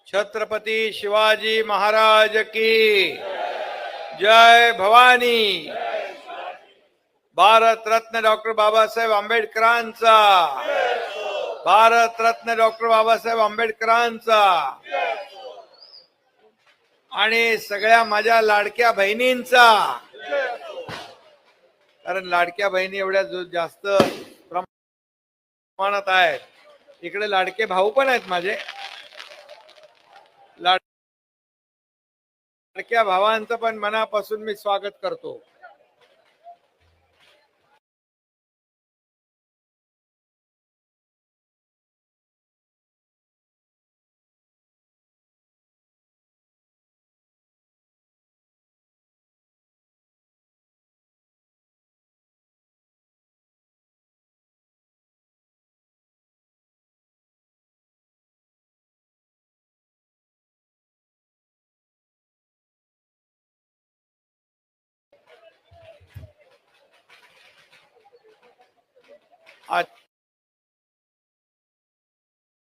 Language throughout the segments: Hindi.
छत्रपती शिवाजी महाराज की जय भवानी। भारत रत्न डॉक्टर बाबासाहेब आंबेडकरांचा, भारत रत्न डॉक्टर बाबासाहेब आंबेडकरांचा आणि सगळ्या माझ्या लाडक्या बहिणींचा। कारण लाडक्या बहिणी एवढ्या जास्त प्रमाणात आहेत। इकडे लाडके भाऊ पण आहेत माझे। लाडक्या भावांचं पण मनापासून मी स्वागत करतो।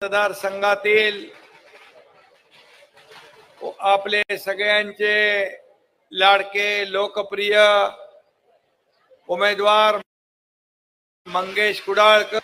मतदार संघातील आपले सगळ्यांचे लाडके लोकप्रिय उमेदवार मंगेश कुडाळकर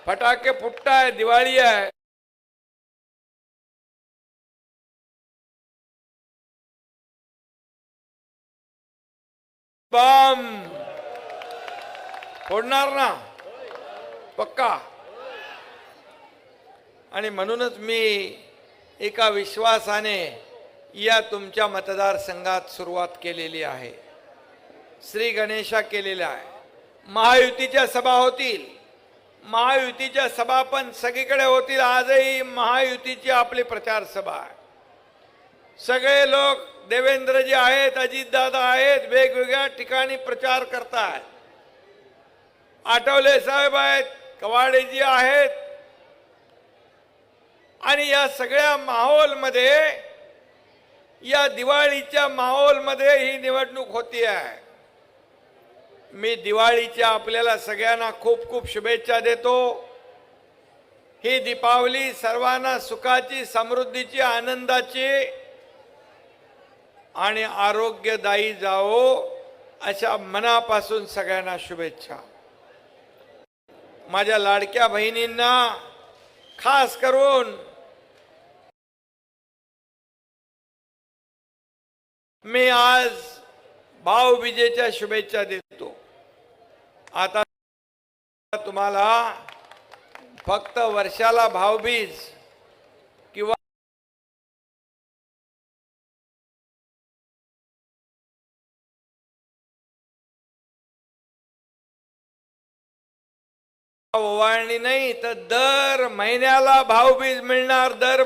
फटाके फुटताय, दिवाळी आहे। बम फोडणार ना पक्का। आणि म्हणूनच मी एका विश्वासाने या तुमच्या मतदारसंघात सुरुवात केलेली आहे। श्री गणेशा केलेला आहे। महायुतीच्या सभा होतील, महायुतीच्या सभा पण सगळीकडे होतील। आजही महायुतीची आपली प्रचार सभा आहे। सगळे लोक देवेंद्रजी आहेत, अजितदादा आहेत, वेगवेगळ्या ठिकाणी प्रचार करतात। आठवले साहेब आहेत, कवाडेजी आहेत। आणि या सगळ्या माहोलमध्ये, या दिवाळीच्या माहोलमध्ये ही निवडणूक होती आहे। मी दिवाळीच्या आपल्याला सगळ्यांना खूप खूप शुभेच्छा देतो। ही दीपावली सर्वांना सुखाची, समृद्धीची, आनंदाची आणि आरोग्यदायी जावो अशा मनापासून सगळ्यांना शुभेच्छा। माझ्या लाडक्या बहिणींना खास करून मी आज भाऊबीजेच्या शुभेच्छा देतो। आता तुम्हाला फक्त वर्षाला भाऊबीज किंवा ओवाळणी नाही तर दर महिन्याला भाऊबीज मिळणार। दर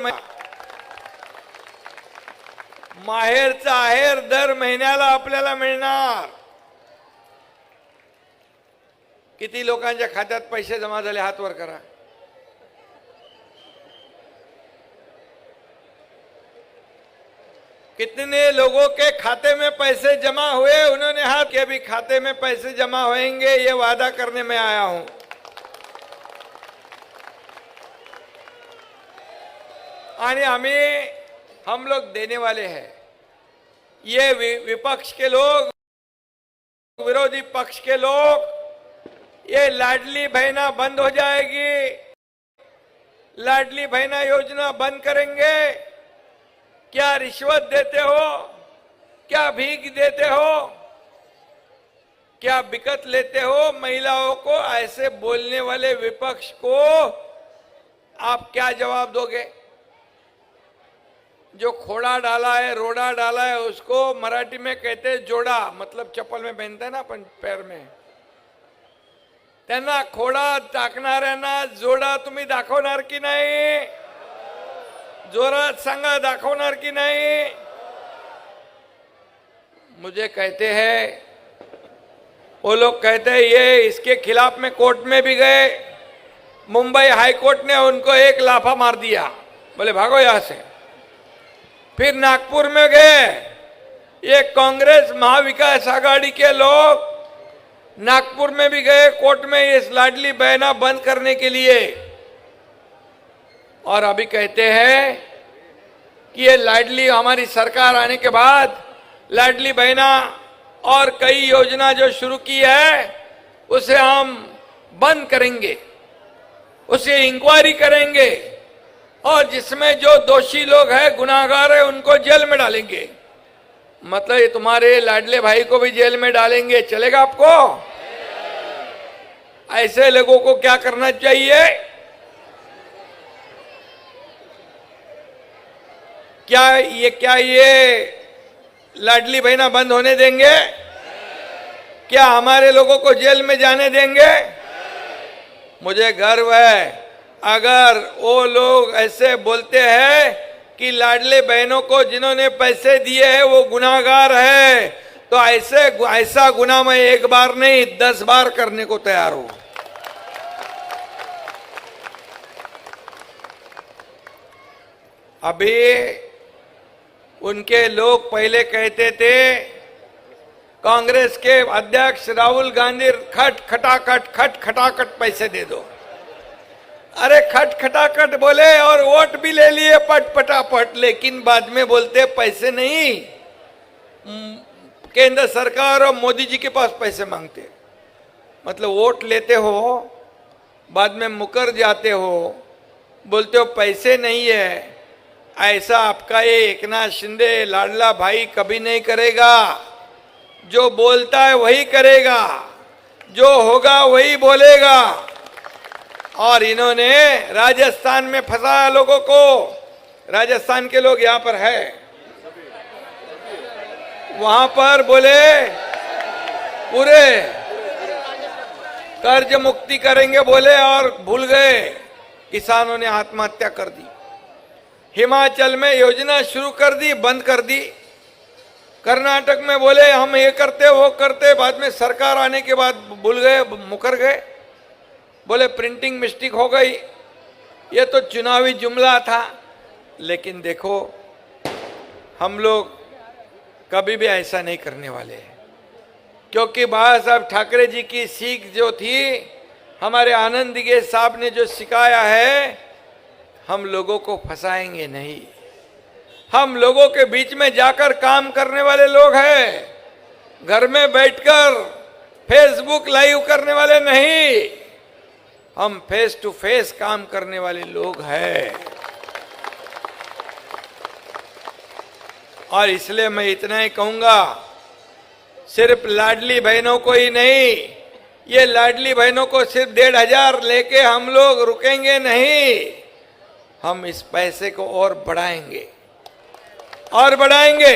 माहेरचा आहेर दर महिन्याला आपल्याला मिळणार। किती लोकांच्या खात्यात पैसे जमा झाले हात वर करा. कितने लोगों के खाते में पैसे जमा हुए, उन्होंने हाथ के भी खाते में पैसे जमा होंगे, ये वादा करने में आया हूं. आणि हम लोग देने वाले हैं. ये विपक्ष के लोग, विरोधी पक्ष के लोग, ये लाडली बहना बंद हो जाएगी, लाडली बहना योजना बंद करेंगे. क्या रिश्वत देते हो, क्या भीख देते हो, क्या बिकत लेते हो महिलाओं को, ऐसे बोलने वाले विपक्ष को आप क्या जवाब दोगे? जो खोड़ा डाला है, रोड़ा डाला है, उसको मराठी में कहते हैं जोड़ा, मतलब चप्पल में पहनते हैं ना अपन पैर में. त्यांना खोडा टाकणाऱ्यांना जोडा तुम्ही दाखवणार की नाही? जोरात सांगा, दाखवणार की नहीं? मुझे कहते हैं, वो लोग कहते हैं ये इसके खिलाफ में कोर्ट में भी गए, मुंबई हाई कोर्ट ने उनको एक लाफा मार दिया, बोले भागो यहां से. फिर नागपुर में गए, ये कांग्रेस महाविकास आघाड़ी के लोग नागपुर में भी गए कोर्ट में इस लाडली बहना बंद करने के लिए. और अभी कहते हैं कि ये लाडली, हमारी सरकार आने के बाद लाडली बहना और कई योजना जो शुरू की है उसे हम बंद करेंगे, उसे इंक्वायरी करेंगे और जिसमें जो दोषी लोग हैं, गुनाहगार है, उनको जेल में डालेंगे. मतलब ये तुम्हारे लाडले भाई को भी जेल में डालेंगे, चलेगा आपको? ऐसे लोगों को क्या करना चाहिए? क्या ये लाडली बहना बंद होने देंगे? क्या हमारे लोगों को जेल में जाने देंगे? मुझे गर्व है, अगर वो लोग ऐसे बोलते हैं कि लाडले बहनों को जिन्होंने पैसे दिए हैं वो गुनाहगार है, तो ऐसा गुनाह मैं एक बार नहीं 10 बार करने को तैयार हूं. अभी उनके लोग पहले कहते थे, कांग्रेस के अध्यक्ष राहुल गांधी खट खटाखट पैसे दे दो. अरे खट खटाखट बोले और वोट भी ले लिए पटापट, लेकिन बाद में बोलते पैसे नहीं. केंद्र सरकार और मोदी जी के पास पैसे मांगते. मतलब वोट लेते हो, बाद में मुकर जाते हो, बोलते हो पैसे नहीं है. ऐसा आपका ये एकनाथ शिंदे लाडला भाई कभी नहीं करेगा. जो बोलता है वही करेगा, जो होगा वही बोलेगा. और इन्होंने राजस्थान में फंसाया लोगों को. राजस्थान के लोग यहां पर है, वहां पर बोले पूरे कर्ज मुक्ति करेंगे बोले और भूल गए. किसानों ने आत्महत्या कर दी. हिमाचल में योजना शुरू कर दी, बंद कर दी. कर्नाटक में बोले हम ये करते वो करते, बाद में सरकार आने के बाद भूल गए, मुकर गए. बोले प्रिंटिंग मिस्टेक हो गई, ये तो चुनावी जुमला था. लेकिन देखो, हम लोग कभी भी ऐसा नहीं करने वाले हैं, क्योंकि बाबा साहब ठाकरे जी की सीख जो थी, हमारे आनंद दिगे साहब ने जो सिखाया है, हम लोगों को फंसाएंगे नहीं. हम लोगों के बीच में जाकर काम करने वाले लोग हैं, घर में बैठकर फेसबुक लाइव करने वाले नहीं. हम फेस टू फेस काम करने वाले लोग हैं. और इसलिए मैं इतना ही कहूंगा, सिर्फ लाडली बहनों को ही नहीं, ये लाडली बहनों को सिर्फ 1,500 लेके हम लोग रुकेंगे नहीं. हम इस पैसे को और बढ़ाएंगे और बढ़ाएंगे.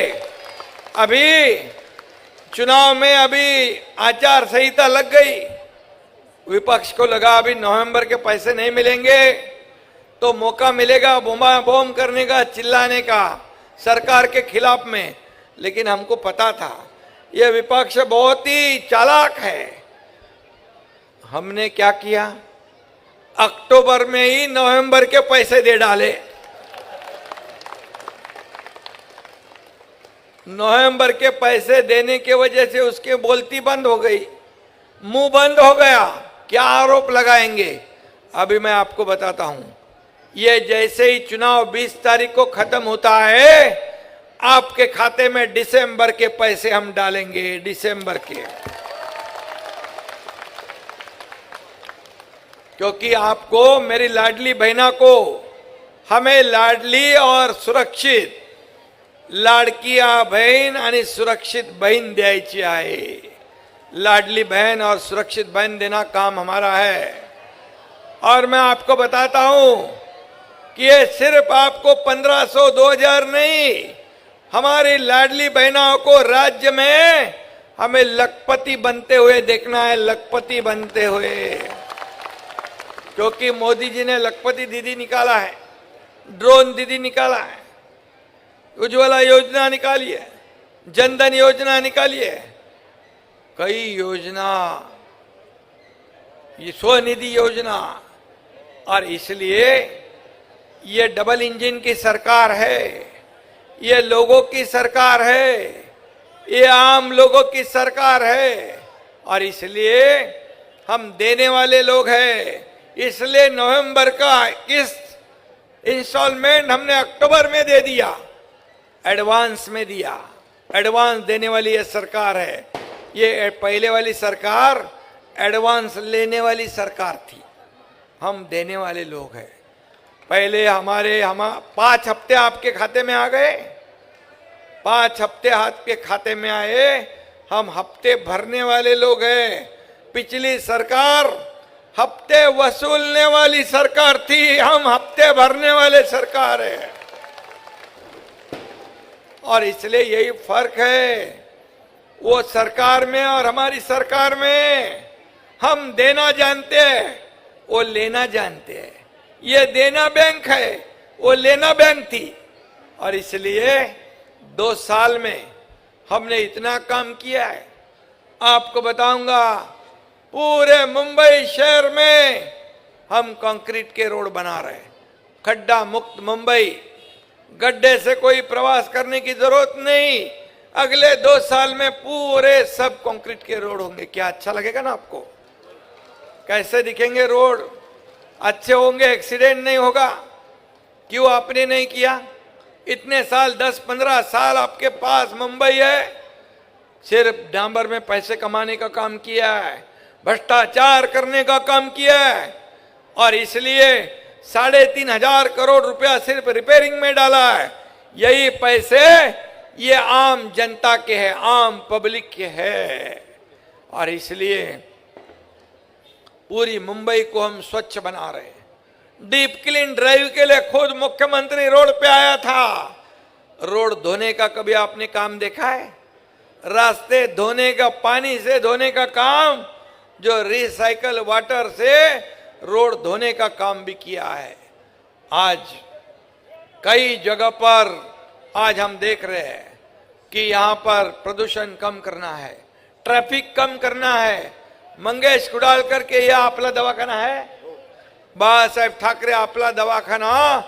अभी चुनाव में अभी आचार संहिता लग गई. विपक्ष को लगा अभी नवंबर के पैसे नहीं मिलेंगे तो मौका मिलेगा बोमा बॉम करने का, चिल्लाने का सरकार के खिलाफ में. लेकिन हमको पता था यह विपक्ष बहुत ही चालाक है. हमने क्या किया, अक्टूबर में ही नवंबर के पैसे दे डाले। नवंबर के पैसे देने के वजह से उसके बोलती बंद हो गई, मुंह बंद हो गया। क्या आरोप लगाएंगे? अभी मैं आपको बताता हूं। ये जैसे ही चुनाव 20 तारीख को खत्म होता है, आपके खाते में दिसंबर के पैसे हम डालेंगे, दिसंबर के। क्योंकि आपको, मेरी लाडली बहना को, हमें लाडली और सुरक्षित, लाडकिया बहन आणि सुरक्षित बहन द्यायची आहे। लाडली बहन और सुरक्षित बहन देना काम हमारा है। और मैं आपको बताता हूं कि ये सिर्फ आपको 1500 2000 नहीं, हमारी लाडली बहनों को राज्य में हमें लखपति बनते हुए देखना है, लखपति बनते हुए। क्योंकि मोदी जी ने लखपति दीदी निकाला है, ड्रोन दीदी निकाला है, उज्ज्वला योजना निकाली है, जनधन योजना निकाली है, कई योजना, ये स्वनिधि योजना। और इसलिए ये डबल इंजन की सरकार है, ये लोगों की सरकार है, ये आम लोगों की सरकार है। और इसलिए हम देने वाले लोग हैं। इसलिए नवंबर का किस्त इंस्टॉलमेंट हमने अक्टूबर में दे दिया, एडवांस में दिया। एडवांस देने वाली ये सरकार है। ये पहले वाली सरकार एडवांस लेने वाली सरकार थी, हम देने वाले लोग हैं। पहले हम 5 हफ्ते आपके खाते में आ गए, 5 हफ्ते आपके खाते में आए, हम हफ्ते भरने वाले लोग हैं। पिछली सरकार हफ्ते वसूलने वाली सरकार थी, हम हफ्ते भरने वाले सरकार है। और इसलिए यही फर्क है वो सरकार में और हमारी सरकार में। हम देना जानते हैं, वो लेना जानते हैं। ये देना बैंक है, वो लेना बैंक थी। और इसलिए 2 साल में हमने इतना काम किया है। आपको बताऊंगा, पूरे मुंबई शहर में हम कंक्रीट के रोड बना रहे हैं, खड्डा मुक्त मुंबई। गड्ढे से कोई प्रवास करने की जरूरत नहीं। अगले 2 साल में पूरे सब कंक्रीट के रोड होंगे। क्या अच्छा लगेगा ना आपको? कैसे दिखेंगे रोड? अच्छे होंगे, एक्सीडेंट नहीं होगा। क्यों आपने नहीं किया? इतने साल, 10-15 साल आपके पास मुंबई है, सिर्फ डांबर में पैसे कमाने का काम किया है, भ्रष्टाचार करने का काम किया है। और इसलिए 3,500 करोड़ रुपया सिर्फ रिपेयरिंग में डाला है। यही पैसे ये आम जनता के हैं, आम पब्लिक के हैं। और इसलिए पूरी मुंबई को हम स्वच्छ बना रहे हैं। डीप क्लीन ड्राइव के लिए खुद मुख्यमंत्री रोड पे आया था। रोड धोने का कभी आपने काम देखा है? रास्ते धोने का, पानी से धोने का काम, जो रिसाइकल वाटर से रोड धोने का काम भी किया है। आज कई जगह पर आज हम देख रहे हैं कि यहाँ पर प्रदूषण कम करना है, ट्रैफिक कम करना है। मंगेश कुडालकर के यह आपला दवाखाना है, बाळासाहेब ठाकरे आपला दवाखाना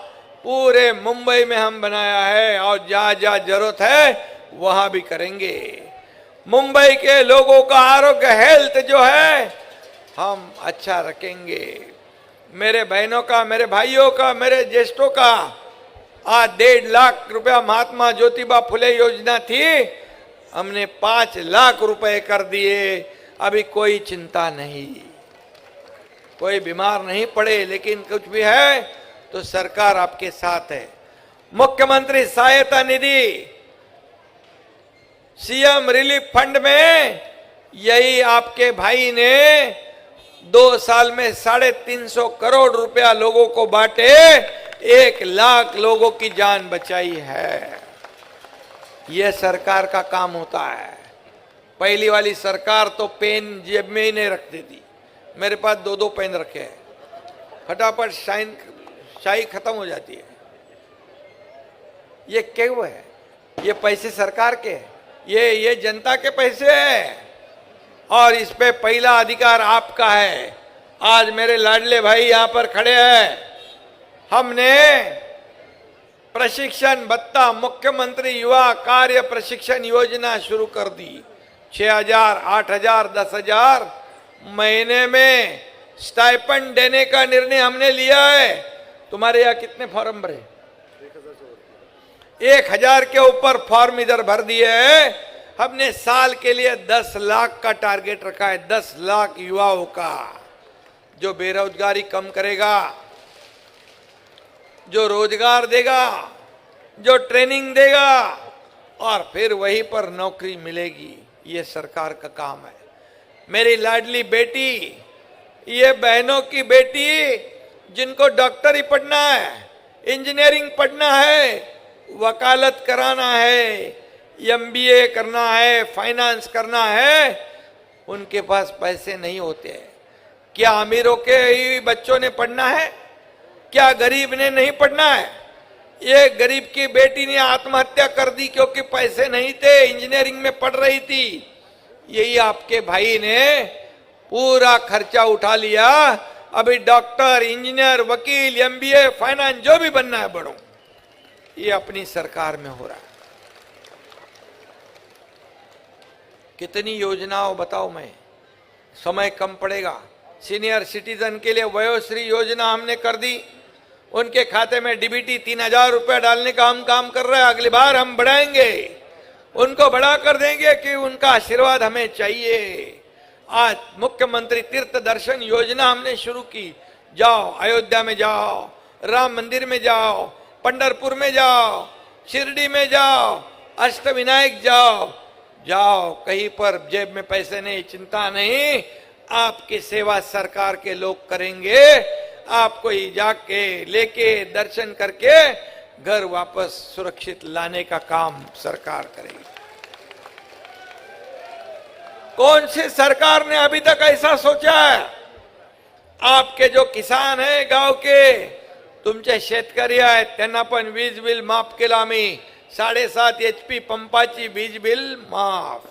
पूरे मुंबई में हम बनाया है। और जहाँ जहाँ जरूरत है वहां भी करेंगे। मुंबई के लोगों का आरोग्य, हेल्थ जो है, हम अच्छा रखेंगे। मेरे बहनों का, मेरे भाइयों का, मेरे ज्येष्ठों का आज 1.5 लाख रुपया महात्मा ज्योतिबा फुले योजना थी, हमने 5 लाख रुपए कर दिए। अभी कोई चिंता नहीं, कोई बीमार नहीं पड़े। लेकिन कुछ भी है तो सरकार आपके साथ है। मुख्यमंत्री सहायता निधि, सीएम रिलीफ फंड में यही आपके भाई ने 2 साल में 350 करोड़ रुपया लोगों को बांटे, 1 लाख लोगों की जान बचाई है। यह सरकार का काम होता है। पहली वाली सरकार तो पेन जेब में ही नहीं रखती थी। मेरे पास 2-2 पेन रखे हैं, फटाफट शाही खत्म हो जाती है। ये क्यों है? ये पैसे सरकार के, ये जनता के पैसे हैं। और इस पे पहला अधिकार आपका है। आज मेरे लाडले भाई यहां पर खड़े हैं। हमने प्रशिक्षण भत्ता, मुख्यमंत्री युवा कार्य प्रशिक्षण योजना शुरू कर दी। 6,000, 8,000, 10,000 महीने में स्टाइपेंड देने का निर्णय हमने लिया है। तुम्हारे यहाँ कितने फॉर्म भरे? 1,000 के ऊपर फॉर्म इधर भर दिए हैं। हमने साल के लिए 10 लाख का टारगेट रखा है। 10 लाख युवाओं का, जो बेरोजगारी कम करेगा, जो रोजगार देगा, जो ट्रेनिंग देगा और फिर वहीं पर नौकरी मिलेगी। ये सरकार का काम है। मेरी लाडली बेटी, ये बहनों की बेटी जिनको डॉक्टरी पढ़ना है, इंजीनियरिंग पढ़ना है, वकालत कराना है, MBA करना है, फाइनेंस करना है, उनके पास पैसे नहीं होते हैं। क्या अमीरों के ही बच्चों ने पढ़ना है? क्या गरीब ने नहीं पढ़ना है? ये गरीब की बेटी ने आत्महत्या कर दी क्योंकि पैसे नहीं थे, इंजीनियरिंग में पढ़ रही थी। यही आपके भाई ने पूरा खर्चा उठा लिया। अभी डॉक्टर, इंजीनियर, वकील, MBA, फाइनेंस जो भी बनना है बढ़ो। ये अपनी सरकार में हो रहा है। कितनी योजनाओं बताओ मैं, समय कम पड़ेगा। सीनियर सिटीजन के लिए वयोश्री योजना हमने कर दी। उनके खाते में DBT 3,000 रुपया डालने का हम काम कर रहे हैं। अगली बार हम बढ़ाएंगे, उनको बढ़ा कर देंगे कि उनका आशीर्वाद हमें चाहिए। आज मुख्यमंत्री तीर्थ दर्शन योजना हमने शुरू की। जाओ, अयोध्या में जाओ, राम मंदिर में जाओ, पंढरपुर में जाओ, शिरडी में जाओ, अष्टविनायक जाओ। जाओ, कहीं पर जेब में पैसे नहीं, चिंता नहीं, आपकी सेवा सरकार के लोग करेंगे। आपको ही जाके लेके दर्शन करके घर वापस सुरक्षित लाने का काम सरकार करेगी। कौन सी सरकार ने अभी तक ऐसा सोचा है? आपके जो किसान है गांव के, तुमचे शेतकरी आहेत, त्यांना पण वीज बिल माफ केलं आम्ही। 7.5 HP पंपाची वीज बिल माफ।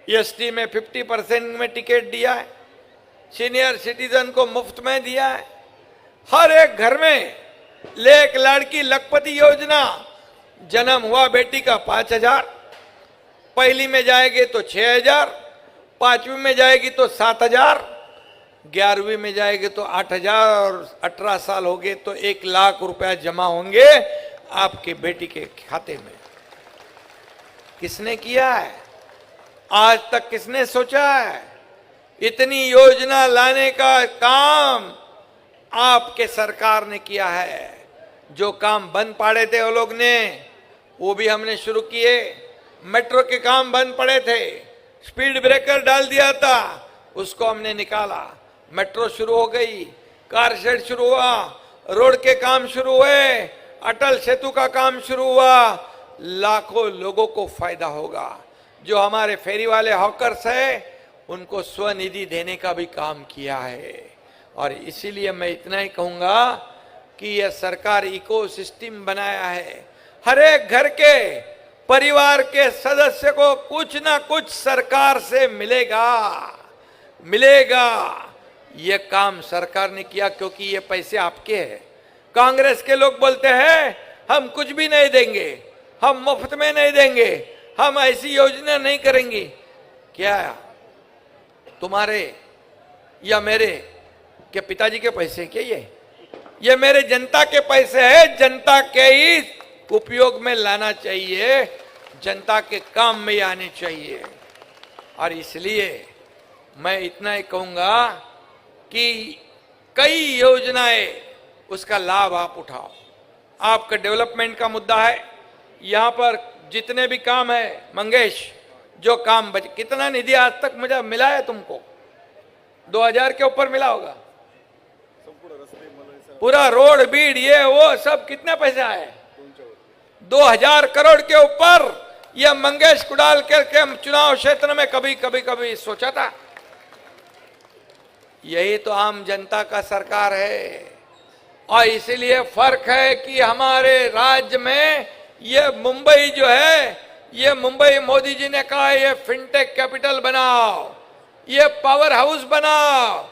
ST में 50% में टिकट दिया है। सीनियर सिटीजन को मुफ्त में दिया है। हर एक घर में एक लड़की लखपति योजना, जन्म हुआ बेटी का 5,000, पहली में जाएगी तो 6,000, 5वीं में जाएगी तो 7,000, 11वीं में जाएगी तो 8,000, 18 साल हो गए तो 1 लाख रुपया जमा होंगे आपके बेटी के खाते में। किसने किया है? आज तक किसने सोचा है? इतनी योजना लाने का काम आपके सरकार ने किया है। जो काम बंद पड़े थे वो लोग ने, वो भी हमने शुरू किए। मेट्रो के काम बंद पड़े थे, स्पीड ब्रेकर डाल दिया था, उसको हमने निकाला। मेट्रो शुरू हो गई, कार शेड शुरू हुआ, रोड के काम शुरू हुए, अटल सेतु का काम शुरू हुआ। लाखों लोगों को फायदा होगा। जो हमारे फेरी वाले हॉकर्स है, उनको स्वनिधि देने का भी काम किया है। और इसीलिए मैं इतना ही कहूंगा कि यह सरकार इकोसिस्टम बनाया है। हर एक घर के परिवार के सदस्य को कुछ ना कुछ सरकार से मिलेगा। ये काम सरकार ने किया क्योंकि ये पैसे आपके हैं। कांग्रेस के लोग बोलते हैं हम कुछ भी नहीं देंगे, हम मुफ्त में नहीं देंगे, हम ऐसी योजना नहीं करेंगे। क्या तुम्हारे या मेरे के पिताजी के पैसे क्या ये मेरे जनता के पैसे हैं। जनता के ही उपयोग में लाना चाहिए, जनता के काम में आने चाहिए। और इसलिए मैं इतना ही कहूंगा कि कई योजनाएं, उसका लाभ आप उठाओ। आपका डेवलपमेंट का मुद्दा है, यहां पर जितने भी काम है मंगेश, जो काम बच, कितना निधि आज तक मुझे मिला है तुमको? 2,000 के ऊपर मिला होगा। पूरा रोड बीड ये वो सब कितने पैसे आए? 2,000 करोड़ के ऊपर। यह मंगेश कुडाल के चुनाव क्षेत्र में कभी सोचा था? यही तो आम जनता का सरकार है। और इसीलिए फर्क है कि हमारे राज्य में ये मुंबई जो है, ये मुंबई मोदी जी ने कहा ये फिनटेक कैपिटल बनाओ, ये पावर हाउस बनाओ,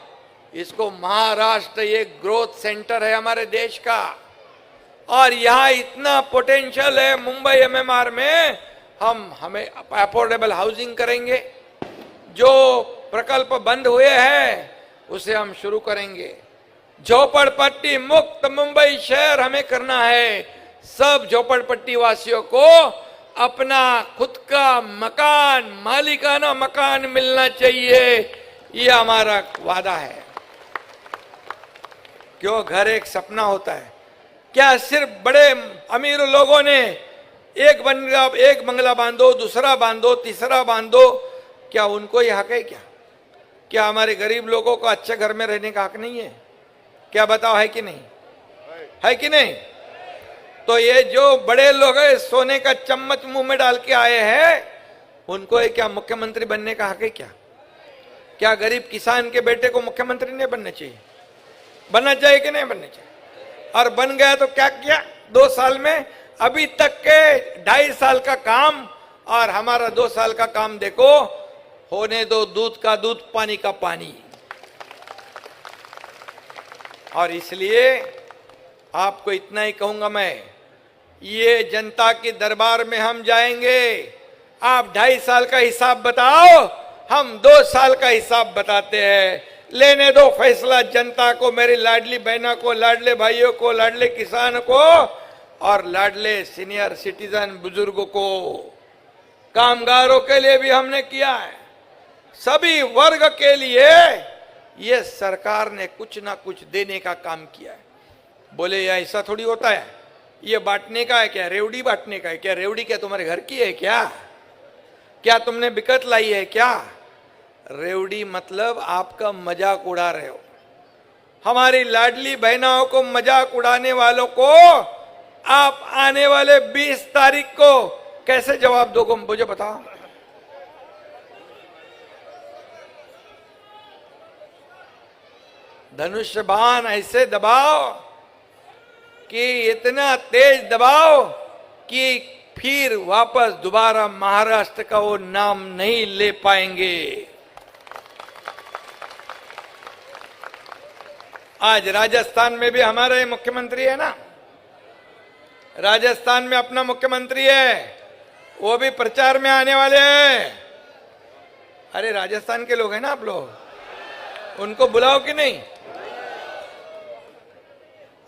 इसको महाराष्ट्र ये ग्रोथ सेंटर है हमारे देश का, और यहां इतना पोटेंशियल है मुंबई एमएमआर में, हमें अफोर्डेबल हाउसिंग करेंगे। जो प्रकल्प बंद हुए हैं उसे हम शुरू करेंगे। झोपड़पट्टी मुक्त मुंबई शहर हमें करना है। सब झोपड़पट्टी वासियों को अपना खुद का मकान, मालिकाना मकान मिलना चाहिए, ये हमारा वादा है। क्यों घर एक सपना होता है? क्या सिर्फ बड़े अमीर लोगों ने एक बंगला बांधो, दूसरा बांधो, तीसरा बांधो, क्या उनको ही हक है? क्या हमारे गरीब लोगों को अच्छे घर में रहने का हक नहीं है? क्या बताओ, है कि नहीं? है कि नहीं? तो ये जो बड़े लोग हैं, सोने का चम्मच मुंह में डाल के आए हैं, उनको ये क्या मुख्यमंत्री बनने का हक है? क्या गरीब किसान के बेटे को मुख्यमंत्री नहीं बनना चाहिए? बनना चाहिए कि नहीं बनना चाहिए? और बन गया तो क्या किया 2 साल में? अभी तक के 2.5 साल का काम और हमारा 2 साल का काम देखो, होने दो दूध का दूध, पानी का पानी। और इसलिए आपको इतना ही कहूंगा मैं, ये जनता के दरबार में हम जाएंगे। आप 2.5 साल का हिसाब बताओ, हम 2 साल का हिसाब बताते हैं। लेने दो फैसला जनता को, मेरी लाडली बहना को, लाडले भाइयों को, लाडले किसान को और लाडले सीनियर सिटीजन बुजुर्गों को। कामगारों के लिए भी हमने किया है, सभी वर्ग के लिए ये सरकार ने कुछ ना कुछ देने का काम किया है। बोले ये ऐसा थोड़ी होता है, ये बांटने का है क्या? रेवड़ी बांटने का है क्या? रेवड़ी क्या तुम्हारे घर की है क्या तुमने बिकट लाई है क्या? रेवड़ी मतलब आपका मजाक उड़ा रहे हो। हमारी लाडली बहनाओं को मजाक उड़ाने वालों को आप आने वाले 20 तारीख को कैसे जवाब दोगे, मुझे बताओ। धनुष बाण ऐसे दबाओ कि इतना तेज दबाओ कि फिर वापस दोबारा महाराष्ट्र का वो नाम नहीं ले पाएंगे। आज राजस्थान में भी हमारे मुख्यमंत्री है ना, राजस्थान में अपना मुख्यमंत्री है, वो भी प्रचार में आने वाले हैं। अरे राजस्थान के लोग हैं ना आप लोग, उनको बुलाओ कि नहीं?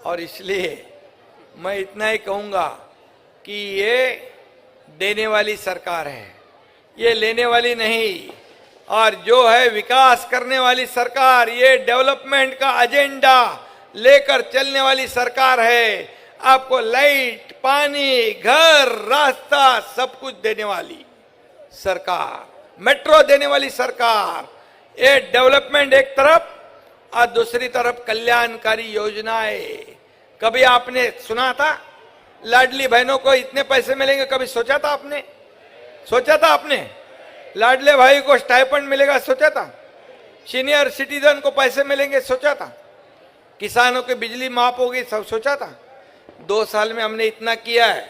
और इसलिए मैं इतना ही कहूंगा कि ये देने वाली सरकार है, ये लेने वाली नहीं। और जो है विकास करने वाली सरकार, ये डेवलपमेंट का एजेंडा लेकर चलने वाली सरकार है। आपको लाइट, पानी, घर, रास्ता सब कुछ देने वाली सरकार, मेट्रो देने वाली सरकार। ये डेवलपमेंट एक तरफ और दूसरी तरफ कल्याणकारी योजनाएं। कभी आपने सुना था लाडली बहनों को इतने पैसे मिलेंगे? कभी सोचा था आपने? सोचा था आपने? लाडले भाई को स्टाइपेंड मिलेगा, सोचा था? सीनियर सिटीजन को पैसे मिलेंगे, सोचा था? किसानों की बिजली माफ होगी, सब सोचा था? 2 साल में हमने इतना किया है,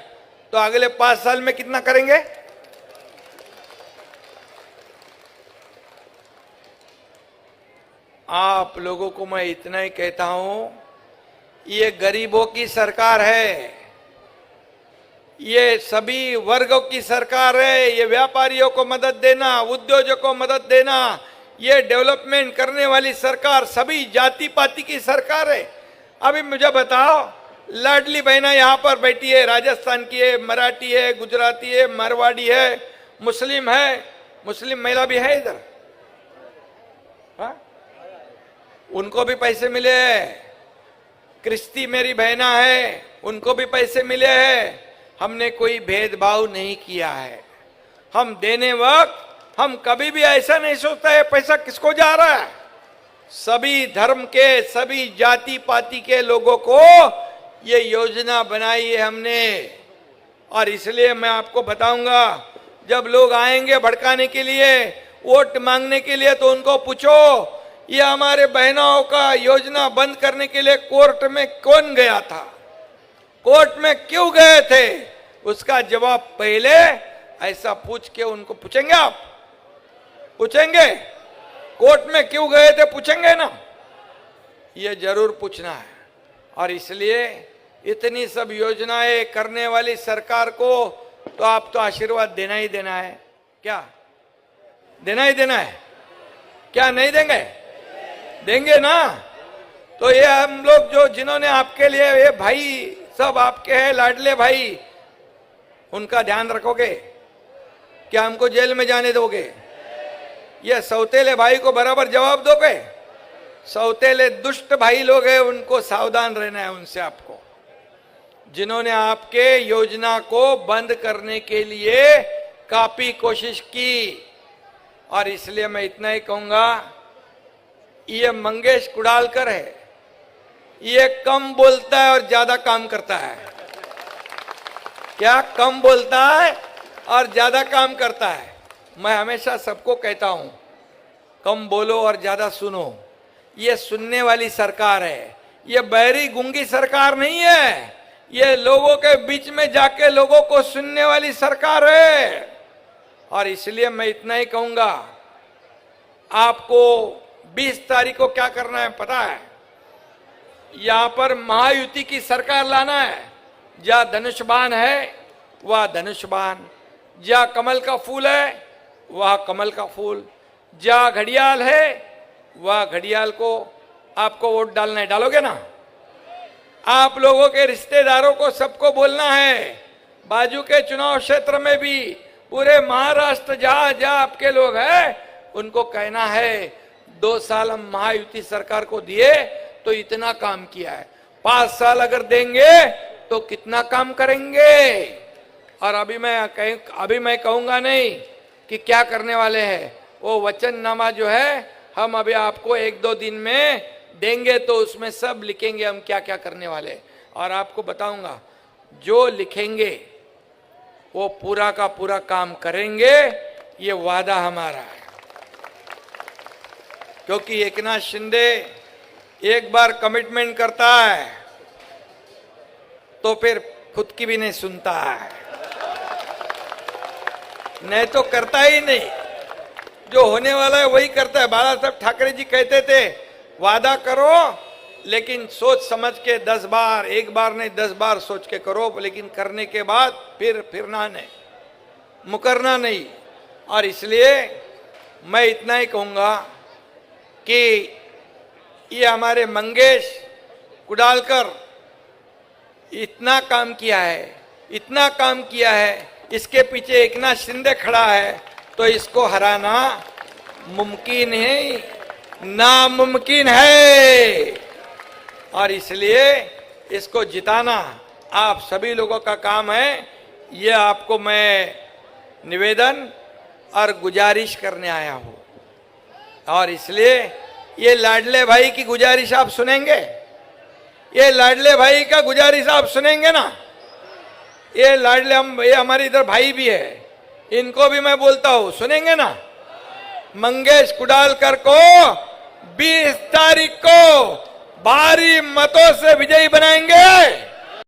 तो अगले 5 साल में कितना करेंगे? आप लोगों को मैं इतना ही कहता हूं, ये गरीबों की सरकार है, ये सभी वर्गों की सरकार है। ये व्यापारियों को मदद देना, उद्योगों को मदद देना, ये डेवलपमेंट करने वाली सरकार सभी जाति पाति की सरकार है। अभी मुझे बताओ, लाडली बहना यहाँ पर बैठी है, राजस्थान की है, मराठी है, गुजराती है, मारवाड़ी है, मुस्लिम है, मुस्लिम महिला भी है इधर, हाँ? उनको भी पैसे मिले हैं। क्रिस्ती मेरी बहना है, उनको भी पैसे मिले हैं। हमने कोई भेदभाव नहीं किया है। हम देने वक्त हम कभी भी ऐसा नहीं सोचता है पैसा किसको जा रहा है। सभी धर्म के, सभी जाति पाति के लोगों को ये योजना बनाई है हमने। और इसलिए मैं आपको बताऊंगा, जब लोग आएंगे भड़काने के लिए, वोट मांगने के लिए, तो उनको पूछो ये हमारे बहनों का योजना बंद करने के लिए कोर्ट में कौन गया था, कोर्ट में क्यों गए थे? उसका जवाब पहले ऐसा पूछ के उनको पूछेंगे आप? पूछेंगे? कोर्ट में क्यों गए थे पूछेंगे ना? ये जरूर पूछना है। और इसलिए इतनी सब योजनाएं करने वाली सरकार को तो आप तो आशीर्वाद देना ही देना है। क्या देना ही देना है? क्या नहीं देंगे? देंगे ना। तो ये हम लोग जो जिन्होंने आपके लिए, ये भाई सब आपके हैं, लाडले भाई, उनका ध्यान रखोगे? क्या हमको जेल में जाने दोगे? ये सौतेले भाई को बराबर जवाब दोगे? सौतेले दुष्ट भाई लोग हैं, उनको सावधान रहना है उनसे आपको, जिन्होंने आपके योजना को बंद करने के लिए काफी कोशिश की। और इसलिए मैं इतना ही कहूंगा, ये मंगेश कुडालकर है, ये कम बोलता है और ज्यादा काम करता है। क्या? कम बोलता है और ज्यादा काम करता है। मैं हमेशा सबको कहता हूं, कम बोलो और ज्यादा सुनो। ये सुनने वाली सरकार है, ये बहरी गूंगी सरकार नहीं है। ये लोगों के बीच में जाके लोगों को सुनने वाली सरकार है। और इसलिए मैं इतना ही कहूंगा, आपको 20 तारीख को क्या करना है पता है? यहां पर महायुति की सरकार लाना है। जहां धनुष बाण है वह धनुष बाण, जहां कमल का फूल है वह कमल का फूल, जहां घड़ियाल है वह घड़ियाल को आपको वोट डालना है। डालोगे ना? आप लोगों के रिश्तेदारों को सबको बोलना है, बाजू के चुनाव क्षेत्र में भी, पूरे महाराष्ट्र जहां जहां आपके लोग हैं, उनको कहना है 2 साल हम महायुति सरकार को दिए तो इतना काम किया है, 5 साल अगर देंगे तो कितना काम करेंगे। और अभी मैं कहूंगा नहीं कि क्या करने वाले हैं। वो वचननामा जो है हम अभी आपको 1-2 दिन में देंगे, तो उसमें सब लिखेंगे हम क्या क्या करने वाले। और आपको बताऊंगा, जो लिखेंगे वो पूरा का पूरा काम करेंगे, ये वादा हमारा है। क्योंकि एकनाथ शिंदे एक बार कमिटमेंट करता है तो फिर खुद की भी नहीं सुनता है, नहीं तो करता ही नहीं। जो होने वाला है वही करता है। बाला साहब ठाकरे जी कहते थे, वादा करो लेकिन सोच समझ के 10 बार, एक बार नहीं 10 बार सोच के करो, लेकिन करने के बाद फिरना नहीं, मुकरना नहीं। और इसलिए मैं इतना ही कहूंगा कि ये हमारे मंगेश कुडालकर इतना काम किया है, इतना काम किया है, इसके पीछे एकनाथ शिंदे खड़ा है, तो इसको हराना मुमकिन है, नामुमकिन है। और इसलिए इसको जिताना आप सभी लोगों का काम है। ये आपको मैं निवेदन और गुजारिश करने आया हूं। और इसलिए ये लाडले भाई की गुजारिश आप सुनेंगे? ये लाडले भाई का गुजारिश आप सुनेंगे ना? ये लाडले ये हमारे इधर भाई भी है, इनको भी मैं बोलता हूं, सुनेंगे ना? मंगेश कुडालकर को 20 तारीख को भारी मतों से विजयी बनाएंगे।